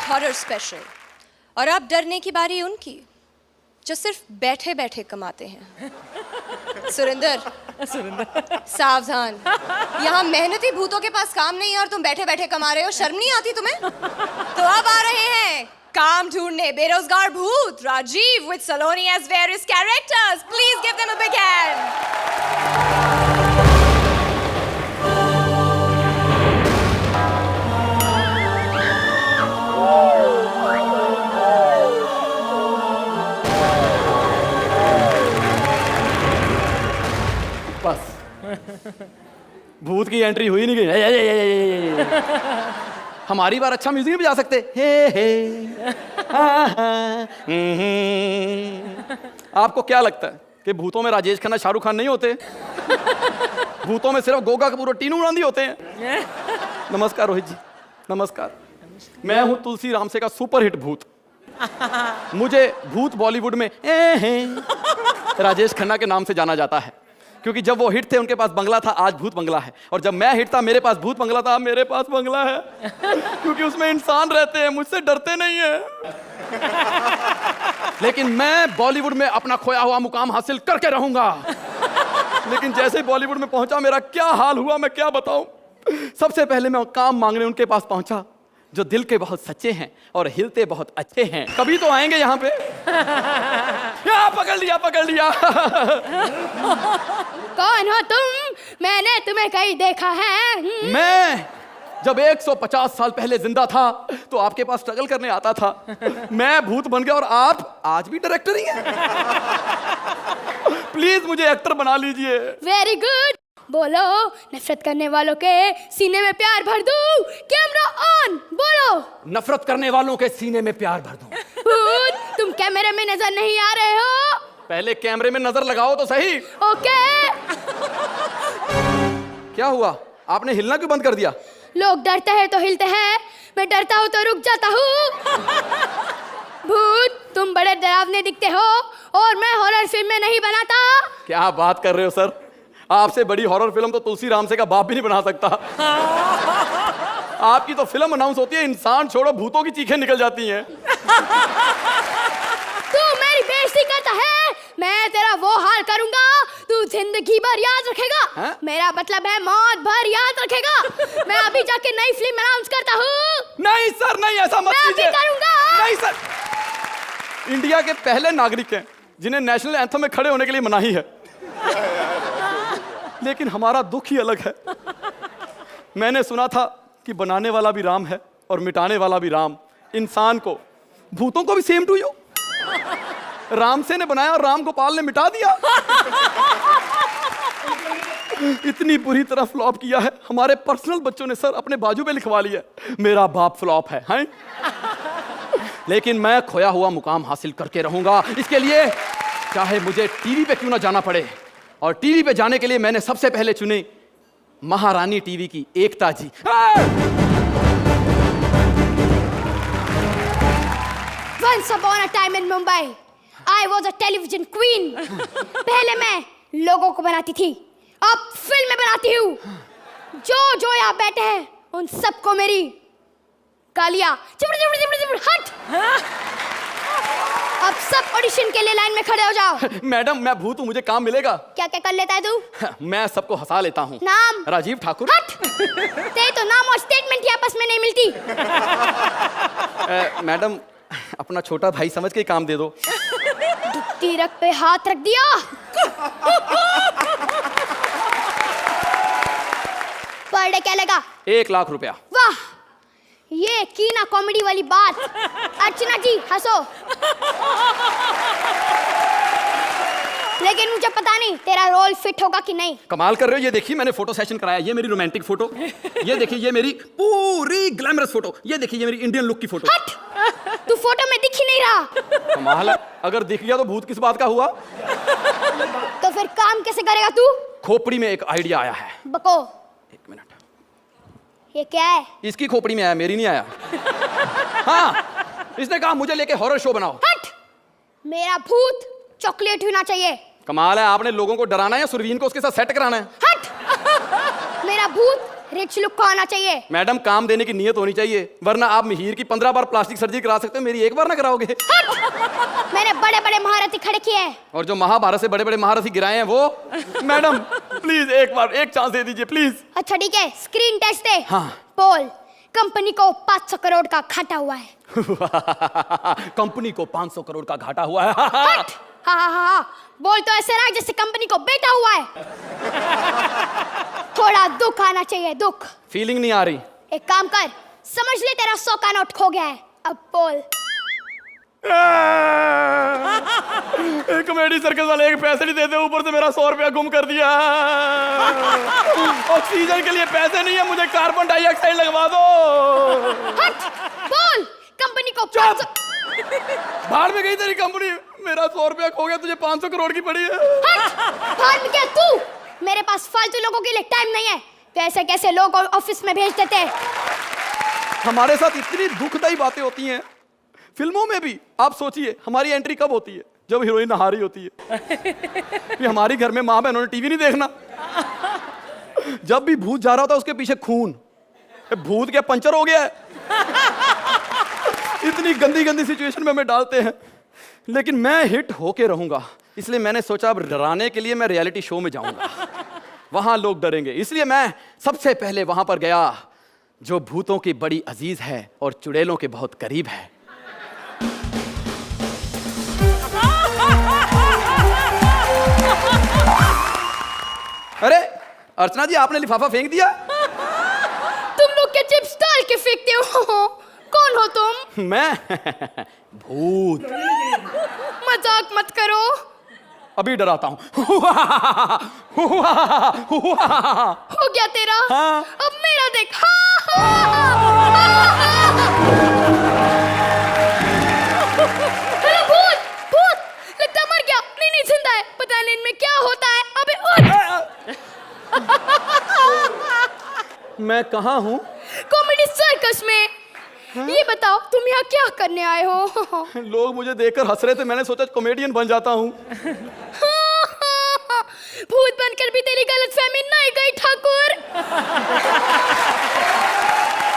Horror special. और अब डरने की बारी उनकी जो सिर्फ बैठे बैठे कमाते हैं। सुरेंदर सावधान, यहाँ मेहनती भूतों के पास काम नहीं है और तुम बैठे बैठे कमा रहे हो। शर्म नहीं आती तुम्हें? तो अब आ रहे हैं काम ढूंढने बेरोजगार भूत Rajiv with Saloni as various characters. Please give them a big hand. बस भूत की एंट्री हुई नहीं गई। हमारी बार अच्छा म्यूजिक नहीं बजा सकते? हे आपको क्या लगता है कि भूतों में राजेश खन्ना शाहरुख खान नहीं होते? भूतों में सिर्फ गोगा कपूर और टीनू गांधी होते हैं। नमस्कार रोहित जी, नमस्कार। मैं हूं तुलसी रामसे का सुपरहिट भूत। मुझे भूत बॉलीवुड में राजेश खन्ना के नाम से जाना जाता है, क्योंकि जब वो हिट थे उनके पास बंगला था, आज भूत बंगला है। और जब मैं हिट था मेरे पास भूत बंगला था, मेरे पास बंगला है। क्योंकि उसमें इंसान रहते हैं, मुझसे डरते नहीं हैं। लेकिन मैं बॉलीवुड में अपना खोया हुआ मुकाम हासिल करके रहूंगा। लेकिन जैसे ही बॉलीवुड में पहुंचा मेरा क्या हाल हुआ मैं क्या बताऊं। सबसे पहले मैं काम मांगने उनके पास पहुंचा जो दिल के बहुत सच्चे हैं और हिलते बहुत अच्छे हैं। कभी तो आएंगे यहाँ पे। पकड़ लिया पकड़ लिया। कौन हो तुम? मैंने तुम्हें कहीं देखा है? मैं जब 150 साल पहले जिंदा था तो आपके पास स्ट्रगल करने आता था। मैं भूत बन गया और आप आज भी डायरेक्टर ही हैं। प्लीज मुझे एक्टर बना लीजिए। Very good. बोलो, नफरत करने वालों के सीने में प्यार भर दूं। Camera on. बोलो, नफरत करने वालों के सीने में प्यार भर दूं। भूत, तुम कैमरे में नजर नहीं आ रहे हो। पहले कैमरे में नजर लगाओ तो सही। ओके। क्या हुआ, आपने हिलना क्यों बंद कर दिया? लोग डरते हैं तो हिलते हैं, मैं डरता हूँ तो रुक जाता हूँ। भूत, तुम बड़े डरावने दिखते हो और मैं हॉरर फिल्म में नहीं बनाता। क्या बात कर रहे हो सर, आपसे बड़ी हॉरर फिल्म तो तुलसी रामसे का बाप भी नहीं बना सकता। आपकी तो फिल्म अनाउंस होती है, इंसान छोड़ो भूतों की चीखें निकल जाती हैं। तू मेरी बेइज्जती करता है, मैं तेरा वो हाल करूंगा तू जिंदगी भर याद रखेगा। हा? मेरा मेरा मतलब है मौत भर याद रखेगा। मैं अभी जाके नई फिल्म अनाउंस करता हूँ। नहीं सर, नहीं, ऐसा मत मैं कीजिए। अभी करूंगा। नहीं सर, इंडिया के पहले नागरिक हैं जिन्हें नेशनल एंथम में खड़े होने के लिए मनाही है। लेकिन हमारा दुख ही अलग है। मैंने सुना था कि बनाने वाला भी राम है और मिटाने वाला भी राम। इंसान को, भूतों को भी सेम टू यू। रामसे ने बनाया और राम गोपाल ने मिटा दिया। इतनी बुरी तरह फ्लॉप किया है, हमारे पर्सनल बच्चों ने सर अपने बाजू पे लिखवा लिया मेरा बाप फ्लॉप है, हैं? लेकिन मैं खोया हुआ मुकाम हासिल करके रहूंगा। इसके लिए चाहे मुझे टीवी पे क्यों ना जाना पड़े। और टीवी पे जाने के लिए मैंने सबसे पहले चुनी महारानी टीवी की एकता जी। Once upon a time in Mumbai, I was a television queen. पहले मैं लोगों को बनाती थी, अब फिल्में बनाती हूँ। जो यहाँ बैठे हैं उन सबको मेरी गालियाँ चिपड़ चिपड़ चिपड़ चिपड़ हट। अब सब ऑडिशन के लिए लाइन में खड़े हो जाओ। मैडम मैं भूत हूँ, मुझे काम मिलेगा। क्या क्या कर लेता है तू? मैं सबको हंसा लेता हूँ। नाम? राजीव ठाकुर। हट। तेरे तो नाम और स्टेटमेंट ही आपस में नहीं मिलती। मैडम अपना छोटा भाई समझ के काम दे दो। तीरक पे हाथ रख दिया। पर डे क्या लगा? 1 लाख रुपया। वाह, ये की ना कॉमेडी वाली बात। अर्चना जी हंसो। लेकिन मुझे पता नहीं तेरा रोल फिट होगा कि नहीं। कमाल कर रहे हो, ये देखिए मैंने फोटो सेशन कराया। ये मेरी रोमांटिक फोटो, ये देखिए ये मेरी पूरी ग्लैमरस फोटो, ये देखिए ये मेरी इंडियन लुक की फोटो। हट, तू फोटो में दिख ही नहीं रहा। कमाल है, अगर दिख गया तो भूत किस बात का हुआ। तो फिर काम कैसे करेगा तू? खोपड़ी में एक आइडिया आया है। बको। 1 मिनट। ये क्या है? इसकी खोपड़ी में आया, मेरी नहीं आया। हाँ, इसने कहा मुझे लेके हॉरर शो बनाओ। हट, मेरा भूत चॉकलेट होना चाहिए। कमाल है, आपने लोगों को डराना है या सुरवीन को उसके साथ सेट कराना है? हट, मेरा भूत रिच लुक को आना चाहिए। मैडम काम देने की नीयत होनी चाहिए, वरना आप मिहिर की 15 बार प्लास्टिक सर्जरी करा सकते हो, मेरी एक बार ना कराओगे। मैंने बड़े बड़े महारथी खड़े किए हैं। और जो महाभारत से बड़े बड़े महारथी गिराए हैं वो। मैडम प्लीज एक बार एक चांस दे दीजिए प्लीज। अच्छा ठीक है, स्क्रीन टेस्ट दे। हाँ। बोल, कंपनी को 500 करोड़ का घाटा हुआ है। कंपनी को 500 करोड़ का घाटा हुआ है। हट! हाँ। बोल तो ऐसे रहा जैसे कंपनी को बेटा हुआ है। थोड़ा दुख आना चाहिए, दुख। फीलिंग नहीं आ रही। एक काम कर, समझ ले तेरा 100 का नोट खो गया है, अब बोल। कॉमेडी सर्कस वाले एक पैसे नहीं देते, ऊपर से मेरा 100 रुपया गुम कर दिया। ऑक्सीजन के लिए पैसे नहीं है, मुझे कार्बन डाइऑक्साइड लगवा दो। हट! बोल, कंपनी को 500। बाहर में गई तेरी कंपनी, मेरा 100 रुपया खो गया, तुझे 500 करोड़ की पड़ी है। हट! बाहर में क्या तू? मेरे पास फालतू लोगों के लिए टाइम नहीं है। कैसे कैसे लोग ऑफिस में भेज देते हैं। हमारे साथ इतनी दुखदाई बातें होती हैं फिल्मों में भी। आप सोचिए हमारी एंट्री कब होती है? जब हीरोइन नहा रही होती है। कि हमारी घर में माँ बहनों ने टीवी नहीं देखना। जब भी भूत जा रहा होता है उसके पीछे खून। भूत क्या पंचर हो गया है? इतनी गंदी गंदी सिचुएशन में हमें डालते हैं, लेकिन मैं हिट होके रहूंगा, इसलिए मैंने सोचा अब डराने के लिए मैं रियलिटी शो में जाऊंगा। वहां लोग डरेंगे, इसलिए मैं सबसे पहले वहां पर गया जो भूतों की बड़ी अजीज है और चुड़ैलों के बहुत करीब है। अरे अर्चना जी, आपने लिफाफा फेंक दिया। तुम लोग के चिप्स डाल के फेंकते हो। कौन हो तुम? मैं भूत। मजाक मत करो। अभी डराता हूं। हो गया तेरा? हाँ। अब मेरा देख। हेलो भूत, भूत लगता मर गया। नहीं जिंदा है, पता नहीं इनमें क्या होता है। अबे उठ। मैं कहाँ हूँ? कॉमेडी सर्कस में। ये बताओ तुम यहाँ क्या करने आए हो? लोग मुझे देखकर हंस रहे थे, मैंने सोचा कॉमेडियन बन जाता हूँ। भूत बनकर भी तेरी गलतफहमी नहीं गई ठाकुर।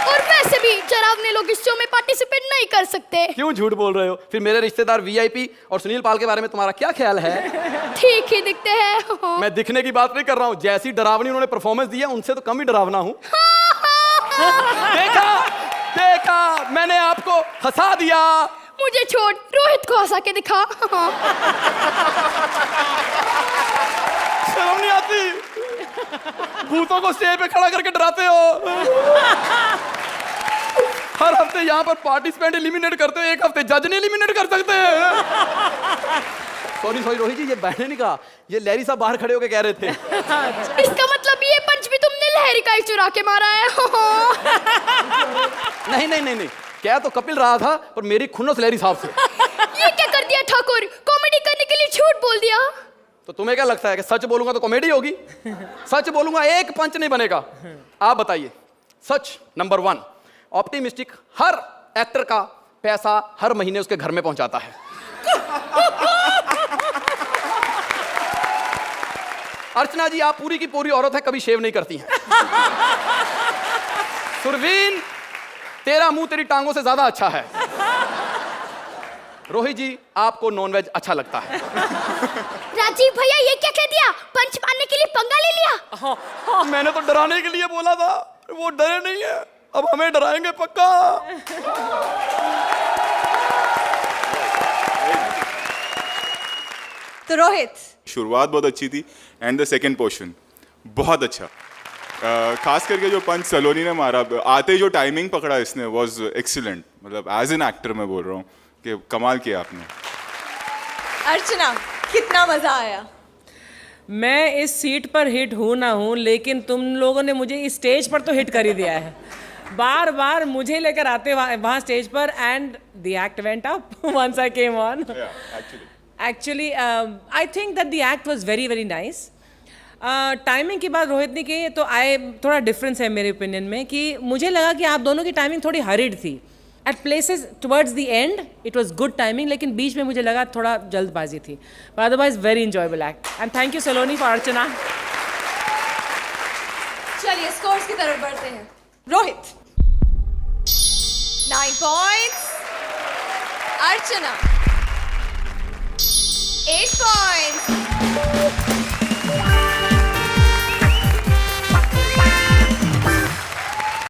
और वैसे भी डरावने लोग इस शो में पार्टिसिपेट नहीं कर सकते। क्यों झूठ बोल रहे हो? फिर मेरे रिश्तेदार वीआईपी और सुनील पाल के बारे में तुम्हारा क्या ख्याल है? ठीक ही दिखते हैं। मैं दिखने की बात नहीं कर रहा हूँ, जैसी डरावनी उन्होंने परफॉर्मेंस दी है उनसे तो कम ही डरावना हूँ। देखा देखा, मैंने आपको हंसा दिया। मुझे छोड़, रोहित को हंसा के दिखा। शर्म नहीं आती? भूतों को स्टेज पे खड़ा करके डराते हो। हर हफ्ते यहाँ पर पार्टिसिपेंट एलिमिनेट करते हो, एक हफ्ते जज ने एलिमिनेट कर सकते हैं। सॉरी रोहित जी, ये मैंने नहीं कहा, ये लहरी साहब बाहर खड़े होके कह रहे थे। इसका मतलब ये पंच भी तुमने लहरी का ही चुरा के मारा है। नहीं, क्या तो कपिल रहा था, पर मेरी खुन्नस लहरी साहब से। ये क्या कर दिया ठाकुर? कॉमेडी करने के लिए झूठ बोल दिया। तो तुम्हें क्या लगता है कि सच बोलूंगा तो कॉमेडी होगी? सच बोलूंगा एक पंच नहीं बनेगा। आप बताइए। सच नंबर 1, ऑप्टिमिस्टिक हर एक्टर का पैसा हर महीने उसके घर में पहुंचाता है। अर्चना जी, आप पूरी की पूरी औरत है, कभी शेव नहीं करती हैं। सुरवीन, तेरा मुंह तेरी टांगों से ज्यादा अच्छा है। रोहित जी, आपको नॉनवेज अच्छा लगता है। राजीव भैया, ये क्या कह दिया? पंच मारने के लिए पंगा ले लिया? मैंने तो डराने के लिए बोला था, वो डरे नहीं है, अब हमें डराएंगे पक्का। तो रोहित, शुरुआत बहुत अच्छी थी एंड द सेकंड पोर्शन बहुत अच्छा। खास करके जो पंच सलोनी ने मारा, आते ही जो टाइमिंग पकड़ा इसने वाज एक्सीलेंट। मतलब एज एन एक्टर मैं बोल रहा हूँ कि कमाल किया आपने। अर्चना, कितना मजा आया? मैं इस सीट पर हिट हूँ ना हूँ, लेकिन तुम लोगों ने मुझे इस स्टेज पर तो हिट कर ही दिया है। बार बार मुझे लेकर आते वहाँ स्टेज पर, and the act went up once I came on. Actually I think that the act was very very nice. Timing की बात रोहित ने की, तो थोड़ा डिफरेंस है मेरे ओपिनियन में, कि मुझे लगा कि आप दोनों की टाइमिंग थोड़ी हरिड थी। At places towards the end it was good timing, लेकिन बीच में मुझे लगा थोड़ा जल्दबाजी थी। But otherwise very enjoyable act, and thank you Saloni for Archana. चलिए चलिए स्कोर्स की तरफ बढ़ते हैं। रोहित 9 पॉइंट्स, अर्चना 8 पॉइंट्स,